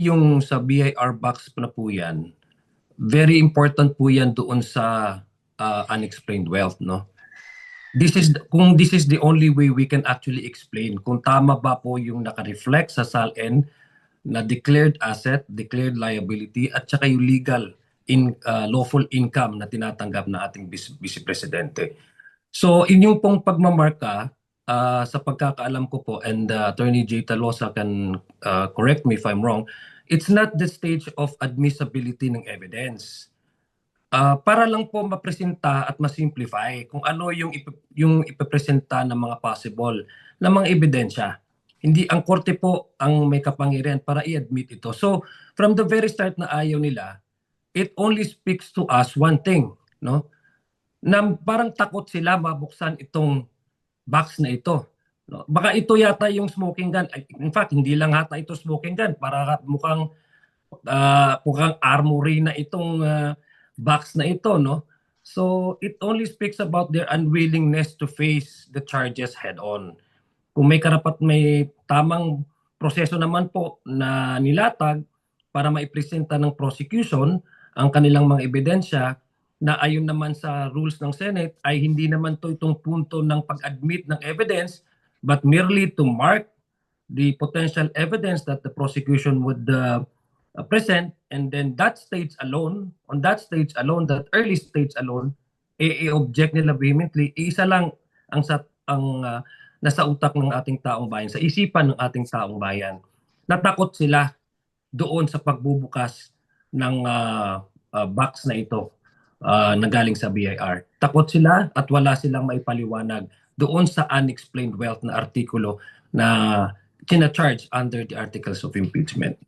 Yung sa BIR box na po yan, very important po yan doon sa unexplained wealth, no? Kung this is the only way we can actually explain kung tama ba po yung naka-reflect sa SALN na declared asset, declared liability, at saka yung legal lawful income na tinatanggap na ating Vice Presidente. So inyong pong pagmamarka, sa pagkakaalam ko po, and Attorney J. Talosa can correct me if I'm wrong, it's not the stage of admissibility ng evidence. Para lang po mapresenta at masimplify kung ano yung ipepresenta ng mga possible na mga ebidensya. Hindi ang korte po ang may kapangyarihan para i-admit ito. So from the very start na ayaw nila, it only speaks to us one thing, no? Na parang takot sila mabuksan itong box na ito. No? Baka ito yata yung smoking gun. In fact, hindi lang hata ito smoking gun. Para mukhang armory na itong box na ito, no? So it only speaks about their unwillingness to face the charges head on. Kung may tamang proseso naman po na nilatag para maipresenta ng prosecution ang kanilang mga ebidensya na ayon naman sa rules ng Senate ay hindi naman itong punto ng pag-admit ng evidence but merely to mark the potential evidence that the prosecution would present, and then that stage alone, that early stage alone, i-object nila vehemently. Isa lang ang nasa utak ng ating taong bayan, sa isipan ng ating taong bayan. Natakot sila doon sa pagbubukas ng box na ito na galing sa BIR. Takot sila at wala silang maipaliwanag doon sa unexplained wealth na artikulo na kina-charge under the Articles of Impeachment.